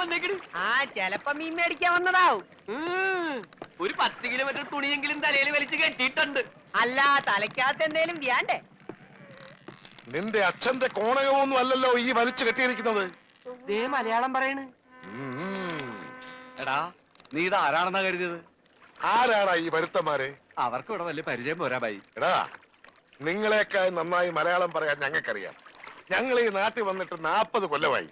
വന്നേക്കണ്. ആ ചെലപ്പോ മീൻ മേടിക്കാൻ വന്നതാവും. ഒരു 10 കിലോമീറ്റർ തുണിയെങ്കിലും തലയിൽ വലിച്ചു കെട്ടിയിട്ടുണ്ട്. അല്ല, തലയ്ക്കകത്ത് എന്തേലും വ്യാണ്ടേ? നിന്റെ അച്ഛന്റെ കോണകമൊന്നും അല്ലല്ലോ ഈ വലിച്ചു കെട്ടിയിരിക്കുന്നത്. ദേ മലയാളം പറയണ്. എടാ നീ ഇത് ആരാണെന്നാ കരുതിയത്? ആരാടാ ഈ വരുത്തന്മാരെ? അവർക്ക് ഇവിടെ വലിയ പരിചയം പോരാ ബൈ. എടാ, നിങ്ങളെക്കാൾ നന്നായി മലയാളം പറയാൻ ഞങ്ങൾക്കറിയാം. ഞങ്ങൾ ഈ നാട്ടിൽ വന്നിട്ട് 40 കൊല്ലമായി.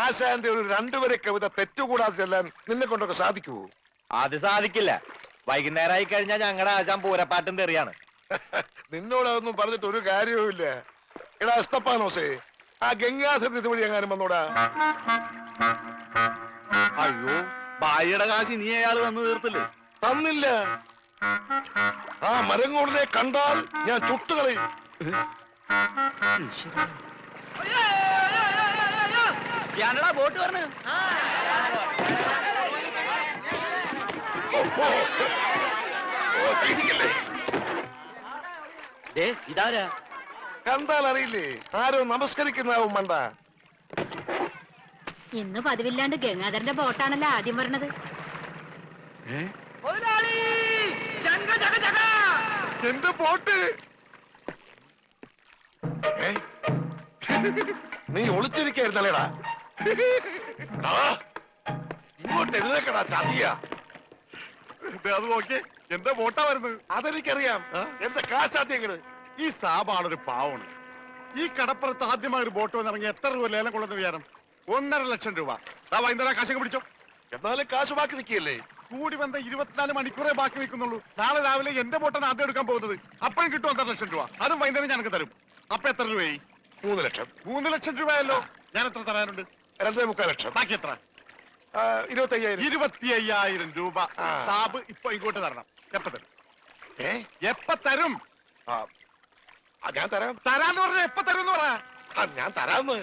ആശാന്റെ ഒരു 2 വരെ കവിത തെറ്റുകൂടാതെ ചെല്ലാൻ നിന്നെ കൊണ്ടൊക്കെ സാധിക്കുവോ? അത് സാധിക്കില്ല. വൈകുന്നേരമായി കഴിഞ്ഞാൽ ഞങ്ങളുടെ ആശാൻ പൂരപ്പാട്ടും തെറിയാണ്. നിന്നോടൊന്നും പറഞ്ഞിട്ട് ഒരു കാര്യവുമില്ല. എടാ എസ്തപ്പാനോസേ, ആ ഗംഗാധരൻ ഇതുവഴി എങ്ങാനും വന്നോടാ? അയ്യോ, ബായിയുടെ കാശ് നീ അയാൾ വന്ന് തീർത്തില്ലേ? തന്നില്ല. ആ മരങ്ങോടിനെ കണ്ടാൽ ഞാൻ ചുട്ടുകളയും. ഞാനടാ ബോട്ട് പറഞ്ഞു. ഇതാരാ? കണ്ടാൽ അറിയില്ലേ? ആരോ നമസ്കരിക്കുന്നാവും മണ്ട. ഇന്ന് പതിവില്ലാണ്ട് ഗംഗാധരന്റെ ബോട്ടാണല്ലോ ആദ്യം വരണത്. എന്റെ ബോട്ട്! നീ ഒളിച്ചിരിക്കായിരുന്നല്ലേടാ? ഇങ്ങോട്ട് എഴുന്നേക്കടാ ചതിയാ. അത് നോക്കിയേ, എന്റെ ബോട്ടാ വരുന്നത്. അതെനിക്കറിയാം. എന്റെ കാശാദ്യങ്ങള്. ഈ സാബാണൊരു പാവണ്. ഈ കടപ്പുറത്ത് ആദ്യമായി ഒരു ബോട്ട് വന്നിറങ്ങി എത്ര രൂപ ലേലം കൊള്ളുന്ന വിചാരം? 1.5 ലക്ഷം രൂപ. വൈകുന്നേരം കാശൊക്കെ പിടിച്ചോ. എന്നാലും കാശ് ബാക്കി നിൽക്കിയല്ലേ? കൂടി വന്ന 24 മണിക്കൂറേ ബാക്കി നിൽക്കുന്നുള്ളൂ. നാളെ രാവിലെ എന്റെ ബോട്ടാണ് ആദ്യം എടുക്കാൻ പോകുന്നത്. അപ്പോഴും കിട്ടും 1.5 ലക്ഷം രൂപ. അതും വൈകുന്നേരം ഞങ്ങൾക്ക് തരും. അപ്പൊ എത്ര രൂപയായി? 3 ലക്ഷം. 3 ലക്ഷം രൂപയല്ലോ. ഞാൻ എത്ര തരാനുണ്ട്? 2.25 ലക്ഷം. ബാക്കി എത്ര? 25,000. 25,000 രൂപ സാബ് ഇപ്പൊ ഇങ്ങോട്ട് തരണം. എപ്പ തരും? എപ്പ തരും? ഞാൻ തരാം. തരാന്ന് പറഞ്ഞ എപ്പ തരും എന്ന് പറ. ഞാൻ തരാന്ന്.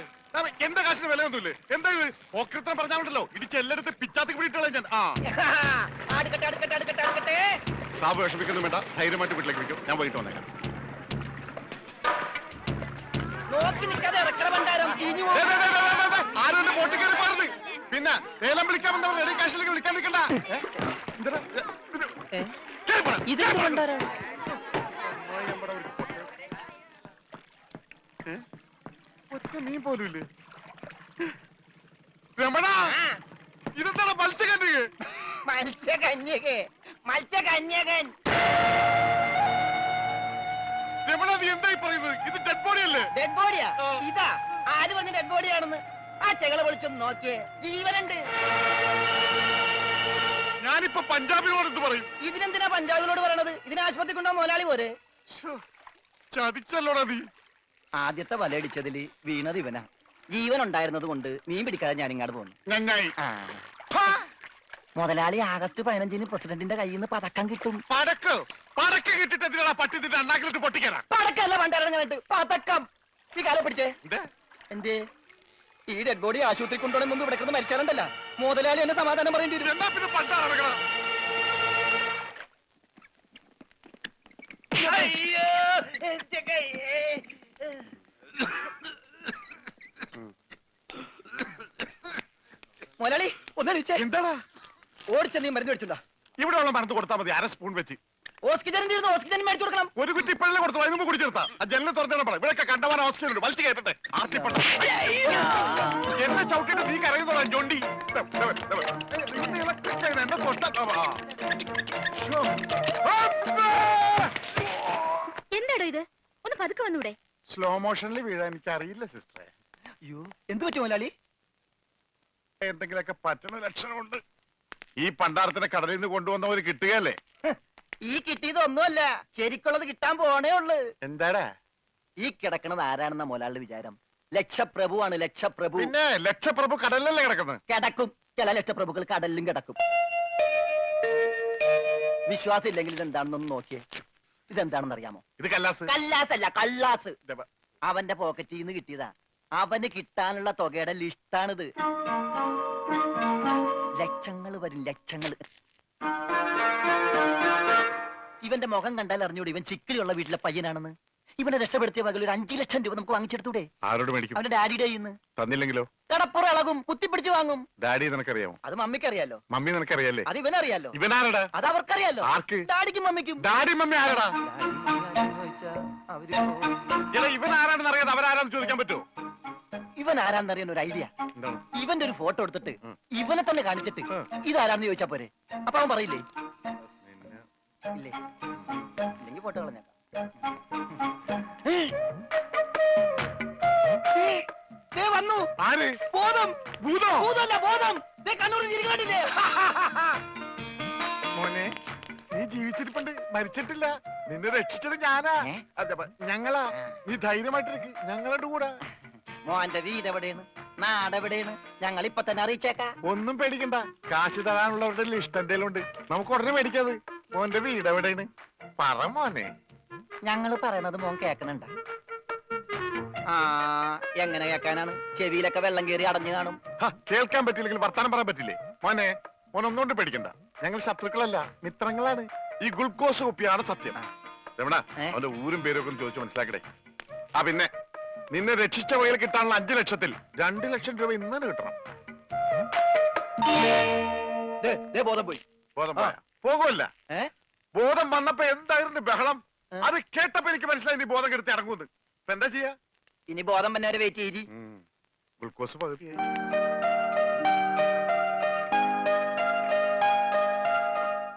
എന്റെ കാശിന് വിലയൊന്നുമില്ലേ? എന്താ ഇത്? ഓക്രിത്രം പറഞ്ഞാലുണ്ടല്ലോ ഇടിച്ച് എല്ലായിടത്ത് പിച്ചാത്തി പിടിയിട്ടുള്ള ഞാൻ. സാബ് വിഷമിക്കൊന്നും വേണ്ട, ധൈര്യമായിട്ട് വീട്ടിലേക്ക് വിളിക്കും. ഞാൻ പോയിട്ട് വന്നേക്കാം. ആരും എന്റെ ബോട്ടിൽ കയറി പാടുന്നത്. പിന്നെ ലേലം വിളിക്കാൻ വന്നവർ റെഡി കാശിലേക്ക് വിളിക്കാൻ നിൽക്കണ്ട. ഒറ്റ മീൻ പോലും ഇല്ലേ? രമണ, ഇതെന്താണ് മത്സ്യകന്യക? മത്സ്യകന്യകൻ. രമണ, നീ എന്തായി പറയുന്നത്? ഇത് ഡെഡ് ബോഡി അല്ലേ? ഡെഡ് ബോഡിയാ? ഇതാ ആര് പറഞ്ഞ ഡെഡ് ബോഡിയാണെന്ന്? ആ ചെകളെ വിളിച്ചൊന്ന് നോക്കിയേ, ജീവനുണ്ട്. ഞാനിപ്പോ പഞ്ചാബിനോട് എന്ത് പറയും? ഇതിനെന്തിനാ പഞ്ചാബിനോട് പറയണത്? ഇതിന് ആശുപത്രി കൊണ്ടോ മുതലാളി പോരെ? ചതിച്ചല്ലോടാ നീ. ആദ്യത്തെ വലയടിച്ചതില് വീണത് ഇവനാ. ജീവൻ ഉണ്ടായിരുന്നത് കൊണ്ട് മീൻ പിടിക്കാതെ ഞാൻ ഇങ്ങോട്ട് പോന്നു. നന്നായി. മുതലാളി ആഗസ്റ്റ് 15-ന് പ്രസിഡന്റിന്റെ കയ്യിൽ നിന്ന് പതക്കം കിട്ടും. പടക്കം കിട്ടിട്ട് എന്തിനാ പട്ടി നിന്റെ അണ്ണാക്കിലിട്ട് പൊട്ടിക്കാനാ? പടക്കല്ല പണ്ടിറങ്ങിട്ട് പതക്കം. ഈ കാലം പിടിച്ചേ. എന്തേ ഈ ഡെഡ് ബോഡി ആശുപത്രി കൊണ്ടുപോകണ മുമ്പ് ഇവിടെ കിടന്ന് മരിച്ചാലുണ്ടല്ല മുതലാളി എന്നെ സമാധാനം പറയേണ്ടി വരും. എന്നാ പിന്നെ പണ്ടാ നടക്കണം. മുതലാളി ഒന്നടിച്ചേ. എന്താടാ? ഓടിച്ച നീ മരുന്ന് മേടിച്ചുണ്ടാ. ഇവിടെ ഉള്ള മരുന്ന് കൊടുത്താൽ മതി. 1/2 സ്പൂൺ വെച്ച്. ഓക്സിജൻ തീർന്നു. ഓക്സിജൻ മേടിച്ചു കൊടുക്കണം. ഒരു കുറ്റി ഇപ്പോഴല്ലേ കൊടുത്തു. അതിന് മുമ്പ് കുടിച്ചെടുത്താ. ആ ജനലിൽ തുറന്നിടാൻ പറ. ഇവിടെയൊക്കെ കണ്ടവാൻ ഓക്സിജൻ ഉണ്ട്. വലിച്ചു കയറ്റട്ടെ. ആർത്തിപ്പെട്ട എന്നെ ചവിട്ടിട്ട് നീ കരയുന്നോളാ ജോണ്ടി. എന്റെ എന്താടോ ഇത്? ഒന്ന് പതുക്കെ വന്നൂടെ? സ്ലോ മോഷനിൽ വീഴാൻ എനിക്ക് അറിയില്ല സിസ്റ്ററെ. അയ്യോ, എന്ത് പറ്റും മുതലാളി? എന്തെങ്കിലുമൊക്കെ പറ്റണ ലക്ഷണമുണ്ട്. ഈ പണ്ടാരത്തിനെ കടലിൽ നിന്ന് കൊണ്ടുവന്നവര് കിട്ടുകയല്ലേ? ഈ കിട്ടിയതൊന്നുമല്ല, ശരിക്കുള്ളത് കിട്ടാൻ പോണേ ഉള്ളു. എന്താടാ ഈ കിടക്കണത് ആരാണെന്ന മുതലാളിയുടെ വിചാരം? ലക്ഷപ്രഭുവാണ്. ലക്ഷപ്രഭു. പിന്നെ ലക്ഷപ്രഭു കടലിലല്ലേ കിടക്കുന്നത്? കിടക്കും. ചില ലക്ഷപ്രഭുക്കൾ കടലിലും കിടക്കും. വിശ്വാസം ഇല്ലെങ്കിൽ ഇതെന്താണെന്നൊന്ന് നോക്കിയേ. ഇതെന്താണെന്ന് അറിയാമോ? ഇത് കല്ലാസ്. കല്ലാസല്ല, കള്ളാസ്. അവന്റെ പോക്കറ്റിൽ നിന്ന് കിട്ടിയതാ. അവന് കിട്ടാനുള്ള തുകയുടെ ലിസ്റ്റാണിത്. ലക്ഷങ്ങൾ വരും, ലക്ഷങ്ങൾ. ഇവന്റെ മുഖം കണ്ടാൽ അറിഞ്ഞൂടെ ഇവൻ ചിക്കിലുള്ള വീട്ടിലെ പയ്യനാണെന്ന്? ഇവനെ രക്ഷപ്പെടുത്തിയ പകൽ ഒരു 5 ലക്ഷം രൂപ നമുക്ക് വാങ്ങിച്ചെടുത്തൂടെ? ആരോട് മേടിക്കും? അവന്റെ ഡാഡിയുടെ ഇന്ന് തന്നില്ലെങ്കിലോ? കടപ്പുറ ഇളകും, കുത്തിപ്പിടിച്ച് വാങ്ങും. ഡാഡി നിനക്കറിയാമോ? അത് മമ്മിക്കറിയാലോ. മമ്മി നിനക്കറിയാലേ? അത് ഇവനറിയാലോ. ഇവനാരടാ? അത് അവർക്കറിയാലോ. ആർക്ക്? ഡാഡിക്കും മമ്മിക്കും. ഡാഡി മമ്മി ആരടാ? എടാ ഇവൻ ആരാണെന്ന് അറിയാതെ അവരാരാന്ന് ചോദിക്കാൻ പറ്റുമോ? ഇവൻ ആരാന്നറിയാൻ ഒരു ഐഡിയ. എന്താണ്? ഇവന്റെ ഒരു ഫോട്ടോ എടുത്തിട്ട് ഇവനെ തന്നെ കാണിച്ചിട്ട് ഇതാരാന്ന് ചോദിച്ചാ പോരെ? അപ്പൊ അവൻ പറയില്ലേ? ഇല്ലേ? ഇല്ലെങ്കിൽ ഫോട്ടോ കളഞ്ഞേക്കാം. വന്നു ആര്? ബോധം. ഭൂതോ? ഭൂതമല്ല, ബോധം. കണ്ണൂരിൽ ചിരിക്കാണ്ടില്ലേ? മോനെ നീ ജീവിച്ചിരിപ്പുണ്ട്, മരിച്ചിട്ടില്ല. നിന്നെ രക്ഷിച്ചത് ഞാനാ. ഞങ്ങളാ. നീ ധൈര്യമായിട്ടിരിക്കും, ഞങ്ങളുടെ കൂടെ. മോന്റെ വീട് എവിടെയാണ്, നാടെവിടെയാണ്? ഞങ്ങൾ ഇപ്പൊ തന്നെ അറിയിച്ചേക്കാം. ഒന്നും പേടിക്കണ്ട, കാശ് തരാനുള്ളവരുടെ ലിസ്റ്റ് എന്തേലും ഉണ്ട്, നമുക്ക് ഉടനെ മേടിക്കാത്. മോന്റെ വീട് എവിടെയാണ്? പറ മോനെ. ഞങ്ങള് പറയണത് മോൻ കേക്കണുണ്ട? ആ, എങ്ങനെ കേക്കാനാണ്? ചെവിയിലൊക്കെ വെള്ളം കയറി അടഞ്ഞു കാണും. കേൾക്കാൻ പറ്റില്ലെങ്കിൽ വർത്താനം പറയാൻ പറ്റില്ലേ? മോനെ മോനൊന്നുകൊണ്ട് പേടിക്കണ്ട, ഞങ്ങൾ ശത്രുക്കളല്ല, മിത്രങ്ങളാണ്. ഈ ഗ്ലൂക്കോസ് കുപ്പിയാണ് സത്യം. രമണ, അവന്റെ ഊരും പേരും ഒക്കെ ഒന്ന് ചോദിച്ചു മനസ്സിലാക്കടേ. ആ പിന്നെ നിന്നെ രക്ഷിച്ച വകയിൽ കിട്ടാനുള്ള 5 ലക്ഷത്തിൽ 2 ലക്ഷം രൂപ ഇന്നലെ കിട്ടണം. ബോധം പോയി. ബോധം പോയാ? പോകുമല്ല. ബോധം വന്നപ്പോ എന്തായിരുന്നു ബഹളം? അത് കേട്ടപ്പോ എനിക്ക് മനസ്സിലായി നീ ബോധം കെടുത്തി ഇറങ്ങുന്നത്. ഇപ്പൊ എന്താ ചെയ്യാ? ഇനി ബോധം തന്നെ വരെ വെയിറ്റ് ചെയ്തി. ഗ്ലൂക്കോസ് പകുതിയായി.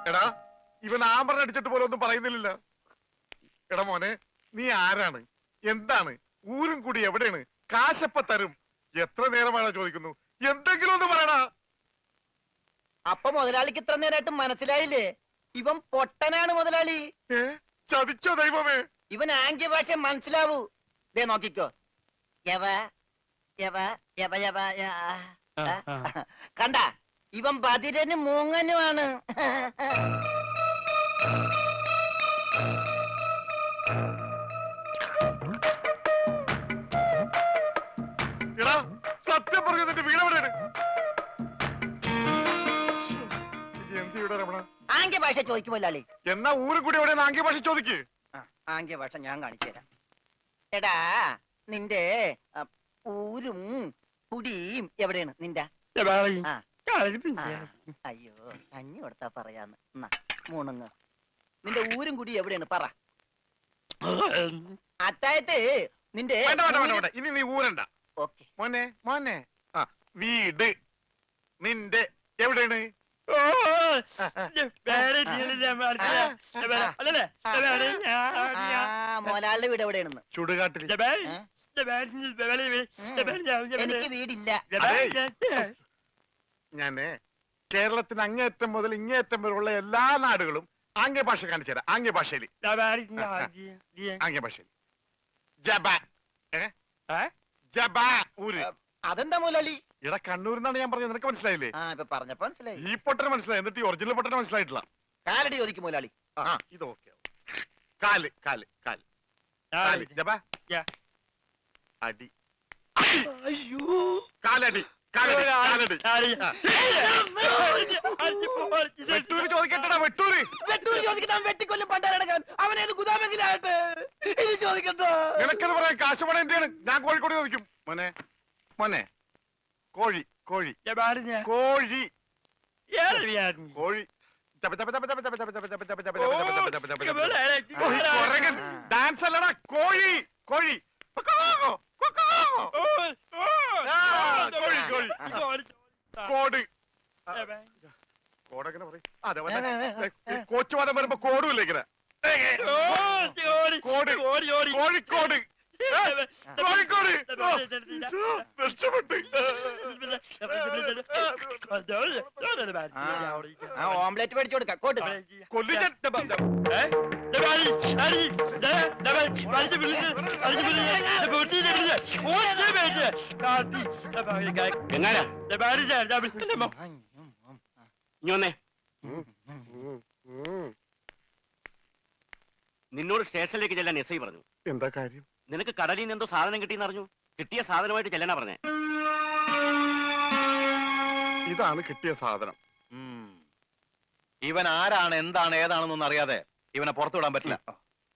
എടാ ഇവൻ ആമ്പറിന് അടിച്ചിട്ട് പോലെ ഒന്നും പറയുന്നില്ല. എടാ മോനെ, നീ ആരാണ്, എന്താണ്, ഊരും കൂടി എവിടെയാണ്, കാശപ്പ തരും, എത്ര നേരമാണ് ചോദിക്കുന്നു, എന്തെങ്കിലും ഒന്ന് പറയടാ. അപ്പൊ മുതലാളിക്ക് ഇത്ര നേരമായിട്ട് മനസ്സിലായില്ലേ? ഇവൻ പൊട്ടനാണ് മുതലാളി. ചതിച്ചോ ദൈവമേ? ഇവൻ ആംഗ്യ ഭാഷ മനസ്സിലാവൂ. ദേ നോക്കിക്കോ. യവ യവ യവ യവ കണ്ട, ഇവൻ ബദിരനും മൂങ്ങനുമാണ്. എടാ സത്യം പറഞ്ഞു, നിന്റെ വീട് എവിടെയാണ്? എന്ത് വീടാ രമണ? ആംഗ്യ ഭാഷ ചോദിക്കും മുതലാളി. എന്നാ ഊരും കൂടി എവിടെയാണ് ആംഗ്യ ഭാഷ ചോദിക്ക്. ആംഗ്യ ഭാഷ ഞാൻ കാണിച്ചു തരാം. എടാ നിന്റെ ഊരും കുടിയും എവിടെയാണ് നിന്റെ? അയ്യോ, കഞ്ഞി കൊടുത്താ പറയാന്ന്. മൂണുങ്ങ. നിന്റെ ഊരും കുടി എവിടെയാണ് പറ. അത്തായത് നിന്റെ ഇനി നീ ഊരണ്ട. ഓക്കെ മോനെ മോനെ, ആ വീട് നിന്റെ എവിടെയാണ്? മോലാളുടെ വീട് എവിടെയാണെന്ന്? ചുടുകാട്ടിൽ. എനിക്ക് വീടില്ല. ഞാന് കേരളത്തിന് അങ്ങേയറ്റം മുതൽ ഇങ്ങേയറ്റം വരെയുള്ള എല്ലാ നാടുകളും ആംഗ്യ ഭാഷ കാണിച്ചു തരാം. ആംഗ്യ ഭാഷയിൽ ആംഗ്യ ഭാഷയിൽ ജബ ജബ ഊര്. അതെന്താ മുതലാളി? ഇവിടെ കണ്ണൂരിന്നാണ് ഞാൻ പറഞ്ഞത്, നിനക്ക് മനസ്സിലായില്ലേ? ഇപ്പൊ പറഞ്ഞപ്പോ മനസ്സിലായി. ഈ പൊട്ടന് മനസ്സിലായി, എന്നിട്ട് ഈ ഒറിജിനൽ പൊട്ടന് മനസ്സിലായിട്ടില്ല. കാലടി ചോദിക്കും മുതലാളി. ഇത് ഓക്കെ. കാല് കാല് കാല് കാല് ജബ അടി. അയ്യോ, കാലടി കാലടി കാലടി. വെട്ടൂര് ചോദിക്കട്ടെടാ, വെട്ടൂര്. വെട്ടൂര് ചോദിക്കാൻ വെട്ടിക്കൊല്ലും പണ്ടാരടക്കാൻ. അവനേത് ഗുദാമെങ്കിലാകട്ടെ. ഇത് ചോദിക്കട്ടോ. നിനക്കത് പറയാൻ കാശ് പണം എന്തിനാണ്? ഞാൻ കോഴിക്കോട് ചോദിക്കും. മോനെ മോനെ, കോഴി കോഴി കോഴി കോഴി. ഡാൻസ് അല്ലടാ, കോഴി കോഴി. കോഴി കോഴി. കോട് കോടെങ്ങനെ പറയും? അതെ, കോച്ചുവാദം വരുമ്പോ കോടുമില്ല ഇങ്ങനെ. കോട് കോഴിക്കോട് കോഴിക്കോട്. രക്ഷപ്പെട്ട്. ഓംലെറ്റ് മേടിച്ചു കൊടുക്കാം. കോട്ട് കൊല്ലിക്കാൻ നിന്നോട് സ്റ്റേഷനിലേക്ക് ചെല്ലാൻ എസ് ഐ പറഞ്ഞു. എന്താ കാര്യം? നിനക്ക് കടലിൽ നിന്ന് എന്തോ സാധനം കിട്ടിയെന്ന് അറിഞ്ഞു. കിട്ടിയ സാധനമായിട്ട് ചെല്ലാനാ പറഞ്ഞേ. ഇതാണ് കിട്ടിയ സാധനം. ഇവൻ ആരാണ്, എന്താണ്, ഏതാണെന്നൊന്നും അറിയാതെ ഇവനെ പുറത്തു വിടാൻ പറ്റില്ല.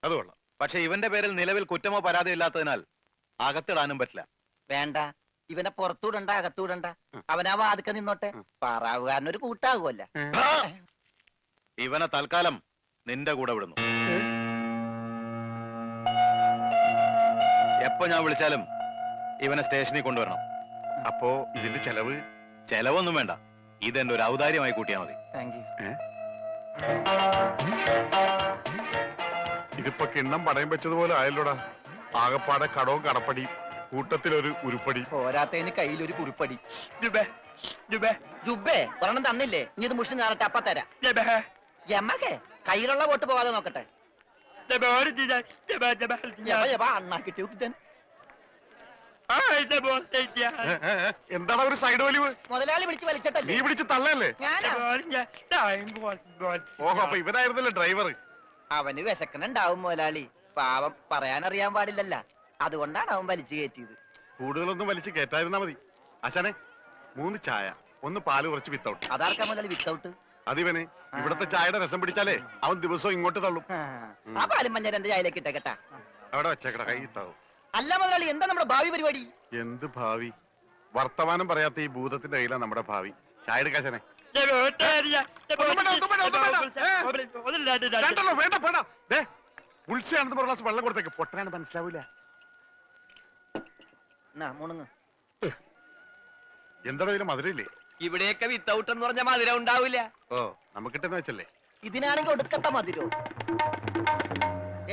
അത് കൊള്ളാം. പക്ഷെ ഇവന്റെ പേരിൽ നിലവിൽ കുറ്റമോ പരാതിയോ ഇല്ലാത്തതിനാൽ അകത്തിടാനും പറ്റില്ല. വേണ്ട, ഇവനെ പുറത്തൂടണ്ട, അകത്തൂടണ്ട. അവനാ വാതുക്ക നിന്നോട്ടെ. പാറാവുകാരനൊരു കൂട്ടാകുമല്ല. ഇവനെ തൽക്കാലം നിന്റെ കൂടെ വിടുന്നു. എപ്പോ ഞാൻ വിളിച്ചാലും ഇവനെ സ്റ്റേഷനിൽ കൊണ്ടുവരണം. അപ്പോ ഇതിന്റെ ചെലവ്? ചെലവൊന്നും വേണ്ട, ഇതെന്റെ ഒരു ഔദാര്യമായി കൂട്ടിയാൽ മതി. Thank you. ഇതിപ്പോ കിണ്ണം പടയം വെച്ചതുപോലെ ആയല്ലോടാ. ആകപ്പാടെ കടവും കടപ്പടി, കൂട്ടത്തിലൊരു ഉരുപ്പടി. പോരാത്തതിന് കയ്യിലൊരു കുറിപ്പടി. ജുബേ ഒരെണ്ണം തന്നില്ലേ? ഇനി ഇത് മുഷിന് ഞാനട്ടെ അപ്പ തരാം. എമ്മക്കെ കയ്യിലുള്ള വോട്ട് പോകാതെ നോക്കട്ടെ. അണ്ണാ കിട്ടിയ എന്താണ് ഒരു സൈഡ് വലിവ്? മുതലാളി വിളിച്ച് നീ വലിച്ചിട്ടല്ലേ? പിടിച്ച് തള്ളല്ലേ? ഞാനാ. ഓഹോ, അപ്പൊ ഇവനായിരുന്നല്ലേ ഡ്രൈവർ? അവന് വിശക്കണുണ്ടാവും മുതലാളി. പാവം പറയാനറിയാൻ പാടില്ലല്ല, അതുകൊണ്ടാണ് അവൻ വലിച്ചു കയറ്റിയത്. കൂടുതലൊന്നും വലിച്ച് കയറ്റാതിരുന്നാ മതി. ആശാനെ, 3 ചായ, 1 പാല് കുറച്ച് വിത്തൗട്ട്. അതാർക്കാ മുതലാളി വിത്തൗട്ട്? അതിവന് ഇവിടത്തെ ചായയുടെ രസം പിടിച്ചാലേ അവൻ ദിവസവും ഇങ്ങോട്ട് തള്ളും. ആ പാലും മഞ്ഞ 2 ചായയിലേക്ക് ഇട്ടേക്കട്ടാ. അവിടെ വെച്ചേക്കട, കൈ താവും. അല്ല മുതലാളി, എന്താ നമ്മുടെ ഭാവി പരിപാടി? എന്ത് ഭാവി? വർത്തമാനം പറയാത്ത ഈ ഭൂതത്തിന്റെ കയ്യിലാണ് നമ്മുടെ ഭാവി. ചായ എടുക്കാശനെ. വേണ്ട വേണ്ട, ഉത്സയാണെന്ന് പറഞ്ഞ വെള്ളം കൊടുത്തേക്ക്. പൊട്ടനാണ് മനസ്സിലാവൂല. മുണുങ്ങ്. എന്താണ് ഇതിന് മധുരയില്ലേ? ഇവിടെയൊക്കെ വിത്തൗട്ട് എന്ന് പറഞ്ഞ മധുരം ഉണ്ടാവില്ല. ഓ, നമുക്കിട്ടെന്ന് വെച്ചല്ലേ. ഇതിനാണെങ്കിൽ ഒടുക്കത്ത മതിരോ.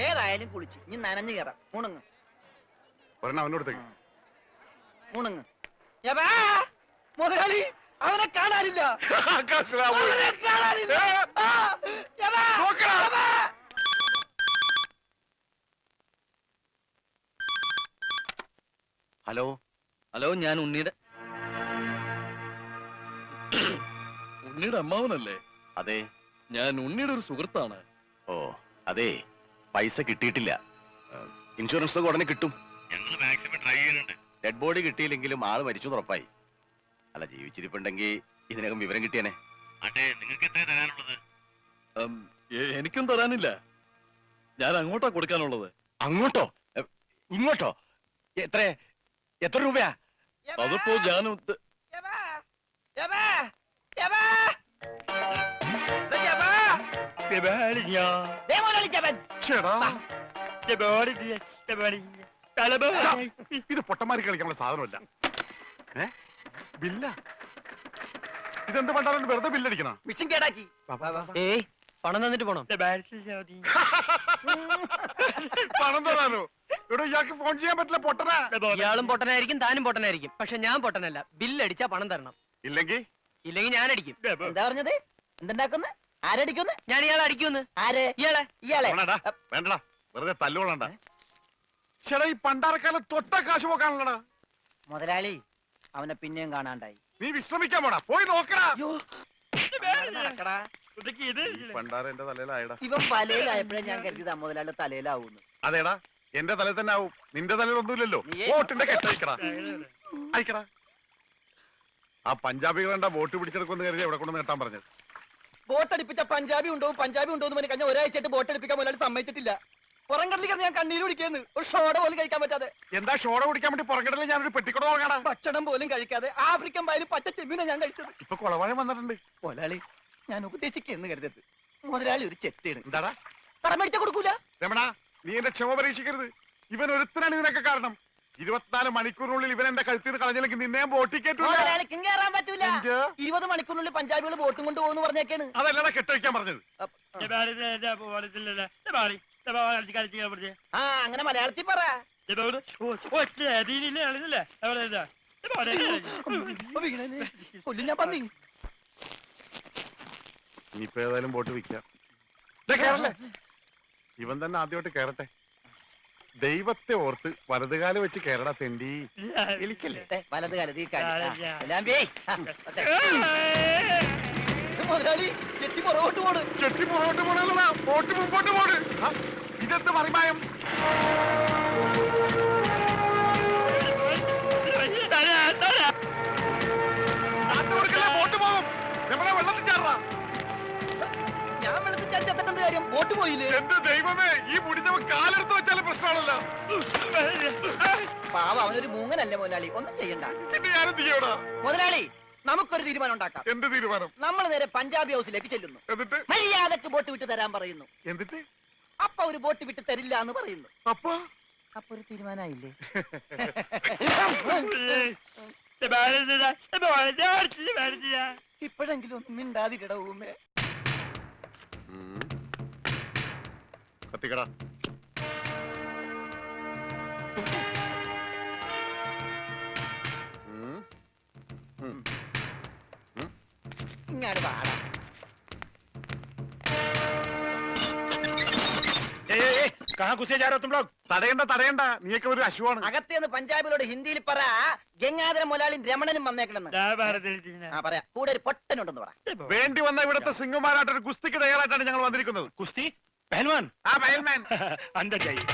ഏതായാലും കുളിച്ച് ഇനി നനഞ്ഞു കയറാം. മുണുങ്ങ് ഒരെണ്ണം അവൻ്റെ കൊടുത്തേക്ക്. മുണുങ്ങ്. മുതലാളി, അവനെ കാണാനില്ല. അവനെ കാണാനില്ല. ആ, യവാ, യവാ. ഹലോ ഹലോ, ഞാൻ ഉണ്ണിയുടെ അമ്മാവനല്ലേ? അതെ. ഞാൻ ഉണ്ണിയുടെ ഒരു സുഹൃത്താണ്. ഓ അതെ, പൈസ കിട്ടിയിട്ടില്ല. ഇൻഷുറൻസ് ഒക്കെ ഉടനെ കിട്ടും. ഞങ്ങൾ മാക്സിമം ട്രൈ ചെയ്യുന്നുണ്ട്. ഡെഡ് ബോഡി കിട്ടിയില്ലെങ്കിലും ആള് മരിച്ചു ഉറപ്പായി. അല്ല, ജീവിച്ചിരിപ്പുണ്ടെങ്കിൽ ഇതിനകം വിവരം കിട്ടിയനെ. നിങ്ങൾക്ക് എത്ര തരാനുള്ളത്? എനിക്കും തരാനില്ല. ഞാൻ അങ്ങോട്ടാ കൊടുക്കാനുള്ളത്. അങ്ങോട്ടോ ഇങ്ങോട്ടോ? എത്ര രൂപയാ? അതിപ്പോ ഞാൻ യവാ, യവാ, യവാ. ദേ മുതലാളി ജപൻ. ശ്ശേടാ, ഇത് പൊട്ടന്മാരി കളിക്കാനുള്ള സാധനമല്ല. ബില്ല ഇതെന്ത് പണ്ടാലും വെറുതെ ബില്ലടിക്കണ? മിഷൻ കേടാക്കി. ഏയ്, പണം തന്നിട്ട് പോണം. പണം തരാനോ? ഇവിടെ ഇയാൾക്ക് ഫോൺ ചെയ്യാൻ പറ്റില്ല, പൊട്ടനാ. ഇയാളും പൊട്ടനായിരിക്കും, താനും പൊട്ടനായിരിക്കും. പക്ഷെ ഞാൻ പൊട്ടനല്ല. ബില്ലടിച്ചാ പണം തരണം. ഇല്ലെങ്കിൽ ഇല്ലെങ്കിൽ ഞാൻ അടിക്കും. എന്താ പറഞ്ഞത്? എന്തുണ്ടാക്കുന്നു? ആരടിക്കുന്നു? ഞാൻ ഇയാളെ അടിക്കുമെന്ന്. ആര്? ഇയാളെ. ഇയാളെ. വേണ്ടടാ, വെറുതെ തല്ലുകൊള്ളണ്ട. ചേടാ, ഈ പണ്ടാരക്കാലം തൊട്ട കാശ് പോക്കാണല്ലടാ. മുതലാളി, അവനെ പിന്നെയും കാണാണ്ടായി. നീ വിശ്രമിക്കാൻ പോടാ, പോയി നോക്കടാ. നടക്കടാ. ഈ പണ്ടാര എന്റെ തലയിലായടാ. ഇവൻ വലയിലായപ്പോഴേ ഞാൻ കരുതിയത് മുതലാളിയുടെ തലയിലാവൂന്ന്. അതേടാ, എന്റെ തലയിൽ തന്നെ ആവും. നിന്റെ തലയിൽ ഒന്നുമില്ലല്ലോ. നീയേ- വോട്ടിന്റെ കെട്ടയക്കടാ, അയക്കടാ. ആ പഞ്ചാബികൾ എന്താ വോട്ട് പിടിച്ചെടുക്കുമെന്ന് കരുതി എവിടെ കൊണ്ട് നേട്ടാൻ പറഞ്ഞത്? ബോട്ടടിപ്പിച്ച പഞ്ചാബി ഉണ്ടോ എന്ന് കഴിഞ്ഞ ഒരാഴ്ചയായിട്ട് ബോട്ടടിപ്പിക്കാൻ മുതലാളി സമ്മതിച്ചിട്ടില്ല. പുറംകടലിൽ ഞാൻ കണ്ണീര് കുടിക്കുന്നു. ഒരു ഷോട പോലും കഴിക്കാൻ പറ്റാതെ. എന്താ ഷോട കുടിക്കാൻ വേണ്ടി പുറകിടലിൽ ഞാനൊരു പെട്ടിക്കൂടെ നോക്കടാ. ഭക്ഷണം പോലും കഴിക്കാതെ ആഫ്രിക്കൻ പായലും പച്ച ചെമ്മീനെ ഞാൻ കഴിച്ചത്. ഇപ്പൊ കൊളവാഴം വന്നിട്ടുണ്ട്. മുതലാളി, ഞാൻ ഉപദേശിക്കുന്നു കരുതരുത്. മുതലാളി ഒരു ചെത്തിയാണ്. എന്താടാ? കടം മേടിച്ച കൊടുക്കൂല. രമണ, നീ എന്റെ ക്ഷമ പരീക്ഷിക്കരുത്. ഇവൻ ഒരുത്തനാണ് ഇതിനൊക്കെ കാരണം. 24 മണിക്കൂറിനുള്ളിൽ ഇവൻ എന്റെ കഴുത്തിൽ കളഞ്ഞില്ലെങ്കിൽ നിന്നെ ബോട്ടിക്കേറ്റൂല. മുതലാളിക്കും കയറാൻ പറ്റൂല. എന്ത്? 20 മണിക്കൂറിനുള്ളിൽ പഞ്ചാബികൾ ബോട്ടും കൊണ്ട് പോകുന്നു പറഞ്ഞേക്കാണ്. അതല്ലടാ കെട്ടഴിക്കാൻ പറഞ്ഞത്. ആ, അങ്ങനെ മലയാളത്തിൽ പറ. കൊല്ലും ഞാൻ പന്നി. ഇനിയിപ്പോ ഏതായാലും ബോട്ട് വിൽക്കാം. കേറല്ലേ? ഇവൻ തന്നെ ആദ്യമായിട്ട് കേറട്ടെ. ദൈവത്തെ ഓർത്ത് വലതുകാല് വെച്ച് കേരടാ തെണ്ടി. വിളിക്കല്ലേ? വലത് കാലത്ത് ഈ മുതലാളി ചെട്ടി പുറകോട്ട് പോണ്. ചെട്ടി പുറകോട്ട് പോണല്ലടാ, ബോട്ട് മുമ്പോട്ട് പോണ്. ഇതെന്ത് മറിമായം? ബോട്ട് പോകും. നമ്മളെ വെള്ളത്തിൽ ചേർറാ. ഞാൻ വെള്ളത്തിൽ ചാടി ചത്തിട്ടെന്ത് കാര്യം? ബോട്ട് പോയില്ലേ? എന്റെ ദൈവമേ, ഈ മുടിഞ്ഞവൻ കാലെടുത്ത് വെച്ചാലും പ്രശ്നമാണല്ലോ. പാവ, അവനൊരു മൂങ്ങനല്ലേ മുതലാളി, ഒന്നും ചെയ്യണ്ട. പിന്നെ ഞാനെന്ത് ചെയ്യടാ? മുതലാളി, നമുക്കൊരു തീരുമാനം ഉണ്ടാക്കാം. എന്ത് തീരുമാനം? നമ്മൾ നേരെ പഞ്ചാബി ഹൗസിലേക്ക് ചെല്ലുന്നു. എന്നിട്ട് മര്യാദക്ക് ബോട്ട് വിട്ട് തരാൻ പറയുന്നു. എന്നിട്ട് അപ്പൊ ഒരു ബോട്ട് വിട്ട് തരില്ല എന്ന് പറയുന്നു. അപ്പൊ അപ്പൊ ഒരു തീരുമാനമായില്ലേ? ഇപ്പോഴെങ്കിലും ഒന്നും മിണ്ടാതിടവുമേ. കത്തിക്കടാ. ഇങ്ങാട് പാടാം. തടയണ്ട തടയണ്ട, നീയൊക്കെ ഒരു അശുവാണ്. അകത്തേന്ന് പഞ്ചാബിലോട് ഹിന്ദിയിൽ പറ, ഗംഗാധര മുതലാളിയും രമണനും വന്നേക്കണെന്ന്. ആ പറയാ, കൂടെ ഒരു പൊട്ടനുണ്ടെന്ന് പറ. വേണ്ടി വന്ന ഇവിടുത്തെ സിംഗുമാരായിട്ട് ഒരു കുസ്തിക്ക് തയ്യാറായിട്ടാണ് ഞങ്ങൾ വന്നിരിക്കുന്നത്. कुश्ती पहलवान ആ പയൽമാൻ अंदर जाइए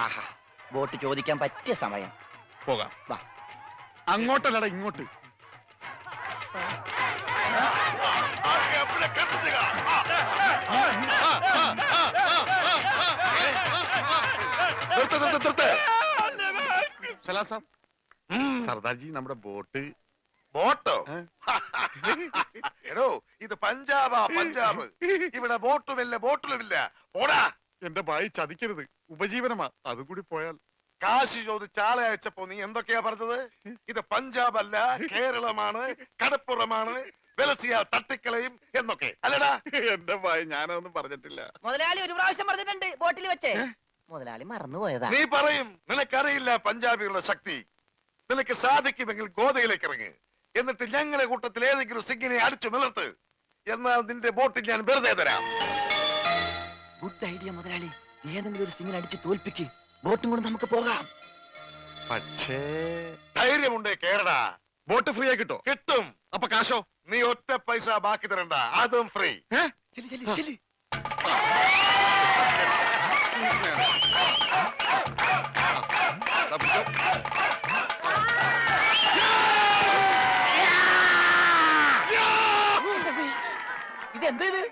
ആഹാ, ബോട്ട് ചോദിക്കാൻ പറ്റിയ സമയം. പോകാം. വാ. അങ്ങോട്ടല്ലടാ, ഇങ്ങോട്ട്. സലാം സാബ്. സർദാർജി, നമ്മുടെ ബോട്ട്. ബോട്ടോ? എടോ, ഇത് പഞ്ചാബാ, പഞ്ചാബ്. ഇവിടെ ബോട്ടുമില്ല, ബോട്ടിലുമില്ല. പോടാ. എന്റെ ഭായി ചതിക്കരുത്, ഉപജീവനമാ. അതുകൂടി പോയാൽ. കാശ് ചോദിച്ച് ആളെ അയച്ചപ്പോ നീ എന്തൊക്കെയാ പറഞ്ഞത്? ഇത് പഞ്ചാബ് അല്ല, കേരളമാണ്, കടപ്പുറമാണ്, വെലസിയ തട്ടിക്കളയും എന്നൊക്കെ അല്ലടാ? എന്റെ ഭായി, ഞാനതൊന്നും പറഞ്ഞിട്ടില്ല. മുതലാളി ഒരു പ്രാവശ്യം പറഞ്ഞിട്ടുണ്ട് ബോട്ടിൽ വെച്ചേ. മുതലാളി മറന്നുപോയതാ. നീ പറയും നിനക്കറിയില്ല പഞ്ചാബികളുടെ ശക്തി. നിനക്ക് സാധിക്കുമെങ്കിൽ ഗോതയിലേക്ക് ഇറങ്ങ്. എന്നിട്ട് ഞങ്ങളുടെ കൂട്ടത്തിൽ ഏതെങ്കിലും സിംഗിനെ അടിച്ചു നിലർത്ത്. എന്നാൽ നിന്റെ ബോട്ടിൽ ഞാൻ വെറുതെ തരാം. ഗുഡ് ഐഡിയ മുതലാളി. ഏതെങ്കിലും ഒരു സിംഗിനെ അടിച്ച് തോൽപ്പിക്ക്, ബോട്ടും കൊണ്ട് നമുക്ക് പോകാം. പക്ഷേ ധൈര്യമുണ്ടേ കേരള. ബോട്ട് ഫ്രീ ആയി കിട്ടോ? കിട്ടും. അപ്പൊ കാശോ? നീ ഒറ്റ പൈസ ബാക്കി തരണ്ട, അതും ഫ്രീ. ചെല്ലി ചെല്ലി ചെല്ലി. ഇതെന്ത് ഇത്?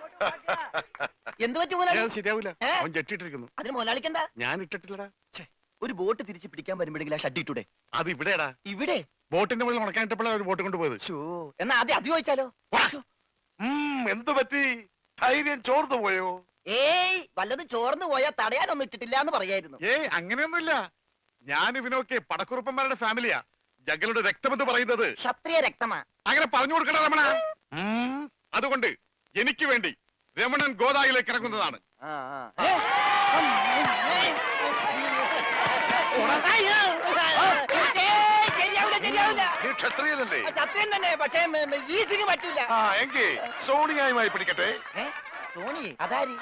എന്ത് പറ്റി മുതലാളി? ശരിയാവില്ല, ഏ? അവൻ ജെട്ടിട്ടിരിക്കുന്നു. അതിന് മുതലാളിക്കെന്താ? ഞാൻ ഇട്ടിട്ടില്ലടാ. ഒരു ബോട്ട് തിരിച്ച് പിടിക്കാൻ വരുമ്പോഴെങ്കിൽ ആ ഷഡ് ഇട്ടൂടെ? അത് ഇവിടെടാ. ഇവിടെ? ബോട്ടിന്റെ മുകളിൽ ഉണക്കാനിട്ടപ്പോഴാണ് ഒരു ബോട്ട് കൊണ്ടുപോയത്. എന്നാ ആദ്യം അത് ചോദിച്ചാലോ? എന്തു പറ്റി? ധൈര്യം ചോർന്നു പോയോ? ഏയ്, വല്ലതും ചോർന്നു പോയാ തടയാനൊന്നും ഇട്ടിട്ടില്ല എന്ന് പറയായിരുന്നു. ഏയ്, അങ്ങനെയൊന്നുമില്ല. ഞാൻ ഇവനൊക്കെ പടക്കുറുപ്പന്മാരുടെ ഫാമിലിയാ. ജഗലുടെ രക്തമെന്ന് പറയുന്നത് ക്ഷത്രിയ രക്തമാ. അങ്ങനെ പറഞ്ഞു കൊടുക്കണ രമണ. അതുകൊണ്ട് എനിക്ക് വേണ്ടി രമണൻ ഗോദായിലേക്ക് ഇറങ്ങുന്നതാണ്. ആ, ആ. ശരിയാവില്ല, ശരിയാവില്ല. നീ ക്ഷത്രിയനല്ലേ? സത്യം തന്നെ, പക്ഷേ ഈസിക്ക് പറ്റില്ല. ആ, എങ്കിൽ സോണിയായുമായി പിടിക്കട്ടെ. സോണി അതാരി?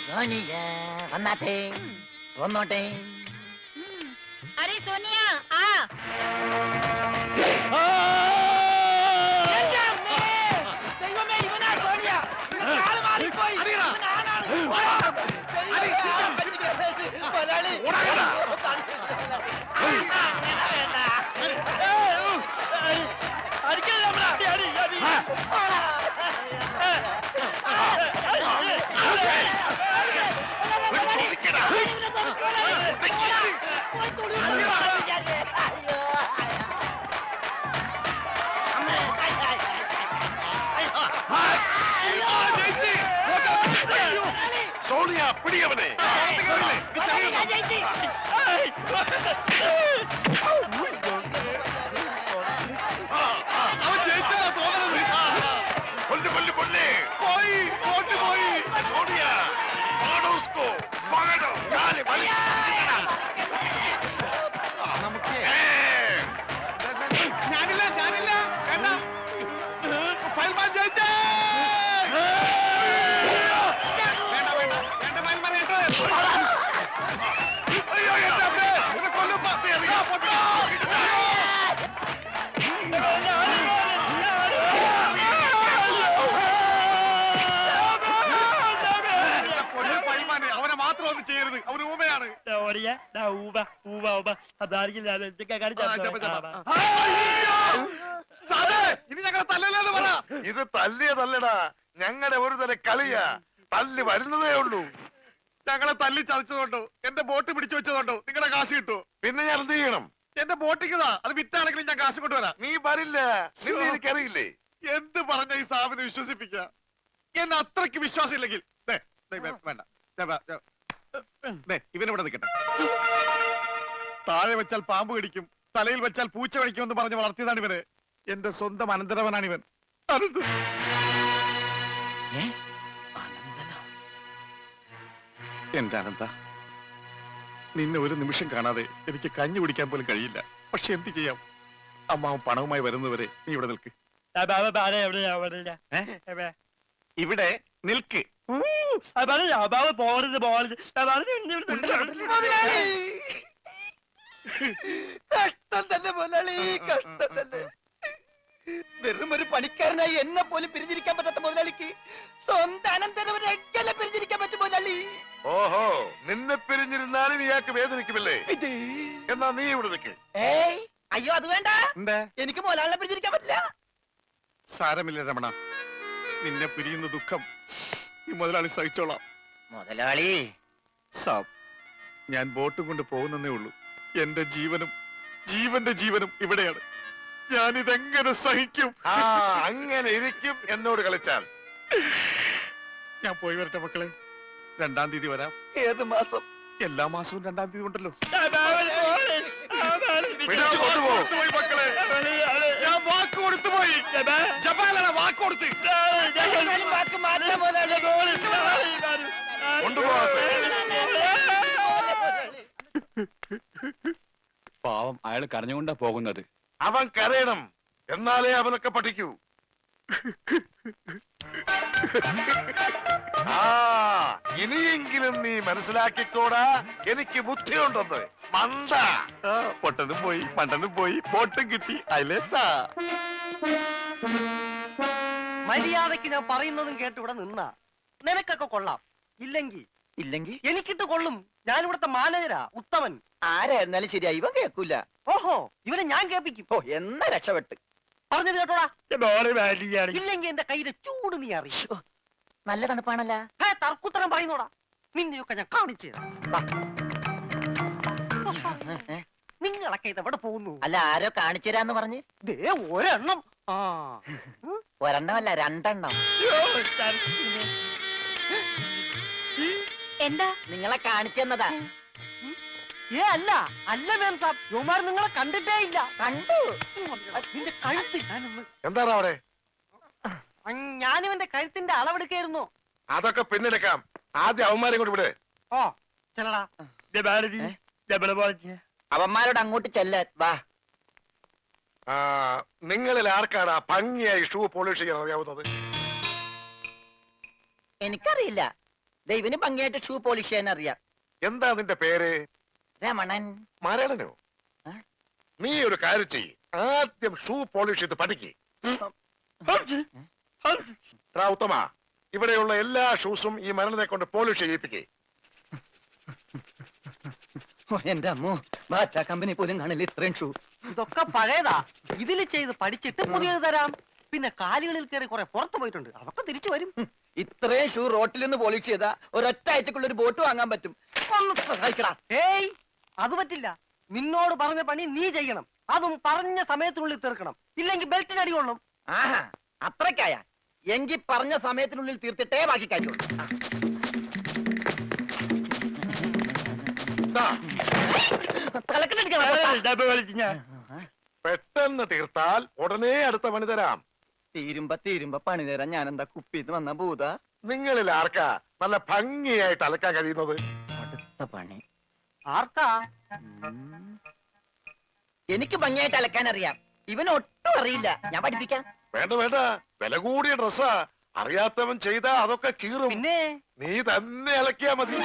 സോണിയ വന്നാട്ടെ, വന്നോട്ടെ. अरे सोनिया आ ദൈവമേ, ഇവനാ സോണിയ. കാല് മാറിപ്പോയി. ഇവനാണ്. മുതലാളി. സോണിയ, പിടിയവനെ. അവൻ ജയിച്ചെന്നാ തോന്നുന്നത്. കൊല്ല്, കൊല്ല്, കൊല്ല്. പോയി, ബോട്ട് പോയി. സോണിയ, മാറോ ഉസ്കോ, മാറോ. കാല് വലിച്ച് പിടിക്കണം. ഞാനില്ല, ഞാനില്ല. വേണ്ട. പയൽമാൻ ജയിച്ചേ. വേണ്ട, വേണ്ട, വേണ്ട, പയൽമാൻ കേട്ടോ. അയ്യോ, എന്റെ അമ്മേ, ഇത് കൊല്ലും. ആ, പൊട്ടി. ഇനി ഞങ്ങളെ തല്ലല്ലെന്ന് പറ. ഇത് തല്ലിയതല്ലടാ, ഞങ്ങളുടെ ഒരു തരം കളിയാ. തല്ലി വരുന്നതേ ഉള്ളൂ. ഞങ്ങളെ തല്ലി ചതച്ചതുകൊണ്ടോ എന്റെ ബോട്ട് പിടിച്ചു വെച്ചതുകൊണ്ടോ നിങ്ങളുടെ കാശ് കിട്ടുമോ? പിന്നെ ഞാൻ എന്ത് ചെയ്യണം? എന്റെ ബോട്ടിക്കതാ, അത് വിറ്റാണെങ്കിലും ഞാൻ കാശ് കൊണ്ടുവരാം. നീ വരില്ല, നിന്നെ എനിക്കറിയില്ലേ. എന്ത് പറഞ്ഞ ഈ സാബിനെ വിശ്വസിപ്പിക്ക? എന്നെ അത്രയ്ക്ക് വിശ്വാസം ഇല്ലെങ്കിൽ വേണ്ട, ഇവനിവിടെ നിൽക്കട്ടെ. താഴെ വെച്ചാൽ പാമ്പ് കടിക്കും, തലയിൽ വെച്ചാൽ പൂച്ച കടിക്കുമെന്ന് പറഞ്ഞ് വളർത്തിയതാണ് ഇവന്. എന്റെ സ്വന്തം അനന്തരവനാണ് ഇവൻ. അനന്ത്. എന്റെ അനന്ത, നിന്നെ ഒരു നിമിഷം കാണാതെ എനിക്ക് കഞ്ഞി കുടിക്കാൻ പോലും കഴിയില്ല. പക്ഷെ എന്ത് ചെയ്യാം, അമ്മാവൻ പണവുമായി വരുന്നവരെ നീ ഇവിടെ നിൽക്ക്. ഇവിടെ നിൽക്ക്. കഷ്ടം തന്നെ മുതലാളി, കഷ്ടം തന്നെ. വെറും ഒരു പണിക്കാരനായി എന്നെ പോലും പിരിഞ്ഞിരിക്കാൻ പറ്റാത്ത മുതലാളിക്ക് സ്വന്തം അനന്തരവനെ എങ്ങനെ പിരിഞ്ഞിരിക്കാൻ പറ്റും മുതലാളി? ഓഹോ, നിന്നെ പിരിഞ്ഞിരുന്നാലും ഇയാൾക്ക് വേദനിക്കുമല്ലേ? എന്നാ നീ ഇവിടെ നിൽക്ക്. ഏയ് അയ്യോ, അത് വേണ്ട. എന്താ? എനിക്ക് മുതലാളിനെ പിരിഞ്ഞിരിക്കാൻ പറ്റില്ല. സാരമില്ല രമണ, നിന്നെ പിരിയുന്ന ദുഃഖം ഈ മുതലാളി സഹിച്ചോളാം. മുതലാളി സാബ്, ഞാൻ ബോട്ടും കൊണ്ട് പോകുന്നേ ഉള്ളൂ. എന്റെ ജീവനും ജീവന്റെ ജീവനും ഇവിടെയാണ്. ഞാനിതെങ്ങനെ സഹിക്കും? ആ, അങ്ങനെ ഇരിക്കും എന്നോട് കളിച്ചാൽ. ഞാൻ പോയി വരട്ടെ മക്കളെ. 2-ാം തീയതി വരാം. ഏത് മാസം? എല്ലാ മാസവും 2-ാം തീയതി ഉണ്ടല്ലോ. പിടിച്ചു കൊണ്ടുപോ. പോയി മക്കളെ, ഞാൻ വാക്ക് കൊടുത്തു പോയി. ജപാലന വാക്ക് കൊടുത്ത്. വാക്ക് മാറ്റാൻ മുതലാളി. കൊണ്ടുപോകട്ടെ. പാവം, അയാൾ കരഞ്ഞുകൊണ്ടാ പോകുന്നത്. അവൻ കരയണം, എന്നാലേ അവനൊക്കെ പഠിക്കൂ. ആ, ഇനിയെങ്കിലും നീ മനസ്സിലാക്കിക്കോടാ, എനിക്ക് ബുദ്ധിയുണ്ടെന്ന്. മണ്ട. പൊട്ടനും പോയി, മണ്ടനും പോയി, ബോട്ടും കിട്ടി. അയലേസാ. മര്യാദക്ക് ഞാൻ പറയുന്നതും കേട്ട് ഇവിടെ നിന്നാ നിനക്കൊക്കെ കൊള്ളാം. ഇല്ലെങ്കിൽ എനിക്കിട്ട് കൊള്ളും. ഞാൻ ഇവിടുത്തെ മാനേജരാ, ഉത്തമൻ. ആരായിരുന്നാലും ശരിയാ, ഇവൻ കേൾക്കൂല. ഓഹോ, ഇവനെ ഞാൻ കേൾപ്പിക്കും. ഓ, എന്ന രക്ഷപ്പെട്ട്. പറഞ്ഞത് കേട്ടോടാ. ഇല്ലെങ്കിൽ എന്റെ കയ്യിലെ ചൂട് നീ അറിയും. നല്ല തണുപ്പാണല്ലോ. തർക്കുത്തരം പറയുന്നോടാ. നിന്നെയൊക്കെ ഞാൻ കാണിച്ചു തരാം. നിങ്ങളൊക്കെ ഇതെവിടെ പോകുന്നു? അല്ല, ആരോ കാണിച്ചു തരാന്ന് പറഞ്ഞ്. ദേ ഒരെണ്ണം. ആ, ഒരെണ്ണമല്ല, 2 എന്താ? നിങ്ങളെ കാണിച്ചു തന്നതാ. അല്ല അല്ല മാം സാബ്, യുമാർ നിങ്ങളെ കണ്ടിട്ടേ ഇല്ല. കണ്ടു. നിന്റെ കഴുത്ത് ഞാനൊന്ന് എന്താണ് അവിടെ? ഞാനിവന്റെ കഴുത്തിന്റെ അളവെടുക്കായിരുന്നു. അതൊക്കെ പിന്നെടുക്കാം. ആദ്യം അവന്മാരെ കൊണ്ട് വിട്. ഓ ചെല്ലടാ. അവന്മാരോട് അങ്ങോട്ട് ചെല്ലാൻ വാ. ആ, നിങ്ങളിൽ ആർക്കാണ് ഭംഗിയായി ഷൂ പോളിഷ് ചെയ്യാൻ അറിയാവുന്നത്? എനിക്കറിയില്ല. ദൈവന് ഭംഗിയായിട്ട് ഷൂ പോളിഷ് ചെയ്യാൻ അറിയാം. എന്താ നിന്റെ പേര്? രമണൻ. മരളനോ? നീ ഒരു കാര്യം ചെയ്യ്, ആദ്യം ഷൂ പോളിഷ് ചെയ്ത് പഠിക്ക്. ഉത്തമ, ഇവിടെയുള്ള എല്ലാ ഷൂസും ഈ മരണനെ കൊണ്ട് പോളിഷ് ചെയ്യിപ്പിക്കേ. എന്റെ അമ്മോ, ബാറ്റ കമ്പനി പോലും കാണില്ല ഇത്രയും ഷൂ. ഇതൊക്കെ പഴയതാ. ഇതിൽ ചെയ്ത് പഠിച്ചിട്ട് പുതിയത് തരാം. പിന്നെ കാലുകളിൽ കയറി കുറെ പുറത്തു പോയിട്ടുണ്ട്, അതൊക്കെ തിരിച്ചു വരും. ഇത്രയും ഷൂ റോട്ടിൽ നിന്ന് പോളിഷ് ചെയ്താ ഒരൊറ്റ ആഴ്ചക്കുള്ള ഒരു ബോട്ട് വാങ്ങാൻ പറ്റും. ഒന്ന് സഹായിക്കടാ. ഏയ്, അത് പറ്റില്ല. നിന്നോട് പറഞ്ഞ പണി നീ ചെയ്യണം. അതും പറഞ്ഞ സമയത്തിനുള്ളിൽ തീർക്കണം. ഇല്ലെങ്കിൽ ബെൽറ്റിന് അടി കൊള്ളും. ആഹാ, അത്രക്കായ എങ്കിൽ പറഞ്ഞ സമയത്തിനുള്ളിൽ തീർത്തിട്ടേ ബാക്കി കാര്യമുള്ളൂ. പെട്ടെന്ന് തീർത്താൽ ഉടനെ അടുത്ത പണി തരാം. തീരുമ്പ പണി തരാൻ ഞാൻ എന്താ കുപ്പിന്ന് വന്ന ഭൂത? നിങ്ങളിൽ ആർക്കാ നല്ല ഭംഗിയായിട്ട് അലക്കാൻ കഴിയുന്നത്? അടുത്ത പണി ആർക്കാ? എനിക്ക് ഭംഗിയായിട്ട് അലക്കാൻ അറിയാം. ഇവന് ഒട്ടും അറിയില്ല. ഞാൻ പഠിപ്പിക്കാം. വേണ്ട വേണ്ട, വില കൂടിയ ഡ്രസ്സാ. അറിയാത്തവൻ ചെയ്താ അതൊക്കെ കീറും. പിന്നെ നീ തന്നെ അലക്കിയാ മതി.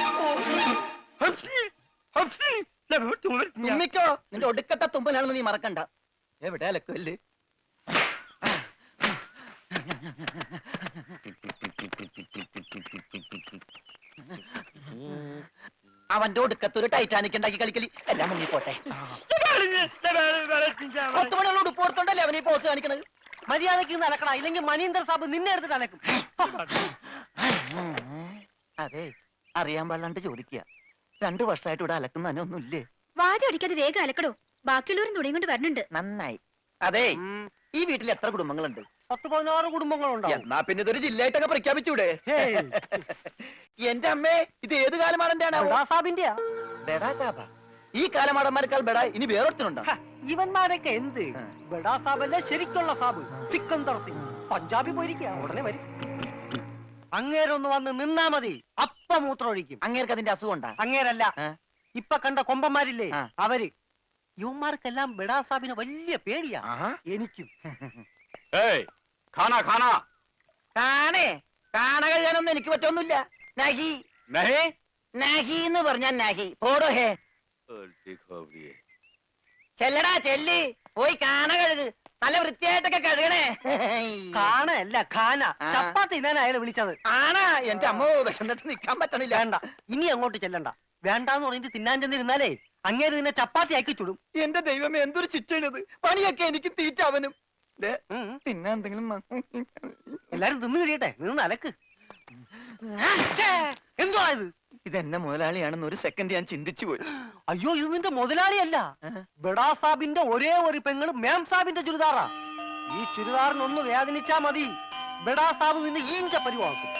തുമ്മിക്കോ, നിന്റെ ഒടുക്കത്തെ തുമ്പലാണെന്ന് നീ മറക്കണ്ട. എവിടെ അലക്കല്ലേ? അവന്റെ ഒടുക്കത്തൊരു ടൈറ്റാനിക് ഉണ്ടാക്കി കളിക്കലി എല്ലാം മുങ്ങി പോട്ടെ 10 മണിയുള്ള ഉടുപ്പ് കൊടുത്തോണ്ടല്ലേ അവനീ പോസ് കാണിക്കണത്. മര്യാദയ്ക്ക് ഇന്ന് അലക്കടാ, ഇല്ലെങ്കിൽ മനീന്ദർ സാബ് നിന്നെ എടുത്തിട്ട് അലക്കും. അതെ, അറിയാൻ പാടില്ലാണ്ട് ചോദിക്കുക. 2 വർഷമായിട്ട് ഇവിടെ അലക്കുന്ന ഒന്നുമില്ലേ? വാചം അടിക്കാതെ വേഗം അലക്കടോ, ബാക്കിയുള്ളവരും തുണിയും കൊണ്ട് വരണുണ്ട്. നന്നായി. അതെ, ഈ വീട്ടിൽ എത്ര കുടുംബങ്ങളുണ്ട്? 10-16 കുടുംബങ്ങളുണ്ടാവും. എന്നാ പിന്നെ ഇതൊരു ജില്ലയായിട്ടൊക്കെ പ്രഖ്യാപിച്ചൂടെ? എന്റെ അമ്മേ, ഇത് ഏത് കാലമാടന്റെയാണ്? ബഡാ സാബിന്റെയാ. ബെടാ സാബ. ഈ കാലമാടന്മാരെക്കാൾ ബെടാ ഇനി വേറൊരുത്തനുണ്ടോ? ഇവന്മാരൊക്കെ എന്ത്? ബഡാ സാബല്ലേ ശരിക്കുള്ള സാബ്, സിക്കന്ദർ സിംഗ്. പഞ്ചാബി പോയിരിക്കുക, ഉടനെ വരും. അങ്ങേരൊന്ന് വന്ന് നിന്നാ മതി, അപ്പ മൂത്രം ഒഴിക്കും. അങ്ങേർക്ക് അതിന്റെ അസുഖം ഉണ്ടാ? അങ്ങേരല്ല, ഇപ്പൊ കണ്ട കൊമ്പന്മാരില്ലേ ആ. അവര്. യുവന്മാർക്കെല്ലാം ബഡാ സാബിന് വലിയ പേടിയാ. എനിക്കും. ഏയ് ഖാന ഖാന കാണേ, കാണ കഴിയാനൊന്നും എനിക്ക് പറ്റൊന്നുമില്ല. നഹി നഹി നഹി എന്ന് പറഞ്ഞാൽ നഹി. പോടോ ഹേ. ചെല്ലടാ ചെല്ലി, പോയി കാണ കഴുക്. നല്ല വൃത്തിയായിട്ടൊക്കെ കഴുകണേ. കാണല്ല ഖാന. ആ. ചപ്പാത്തി ഞാൻ അയാളെ വിളിച്ചത്. ആണാ? എന്റെ അമ്മോ, വിശന്നിട്ട് നിക്കാൻ പറ്റണില്ല. വേണ്ട, ഇനി അങ്ങോട്ട് ചെല്ലണ്ട. വേണ്ടാന്ന് പറഞ്ഞിട്ട് തിന്നാൻ ചെന്നിരുന്നാലേ അങ്ങേര് നിന്നെ ചപ്പാത്തി ആക്കി ചുടും. എന്റെ ദൈവമേ, എന്തൊരു ശിക്ഷയാണിത്. പണിയൊക്കെ എനിക്ക് തീറ്റ അവനും. ഉം. പിന്നെ എന്തെങ്കിലും എല്ലാരും തിന്നു കഴിയട്ടെ, നിന്ന് അലക്ക്. എന്തുവാ ഇത്? ഇതെന്നെ മുതലാളിയാണെന്ന് ഒരു സെക്കൻഡ് ഞാൻ ചിന്തിച്ചു പോയി. അയ്യോ, ഇത് നിന്റെ മുതലാളിയല്ല. ബഡാ സാബിന്റെ ഒരേ ഒരു പെങ്ങള് മേം സാബിന്റെ ചുരിദാറാ. ഈ ചുരിദാറിനൊന്ന് വേദനിച്ചാ മതി, ബഡാ സാബ് നിന്നെ ഈഞ്ച പരിവാക്കും.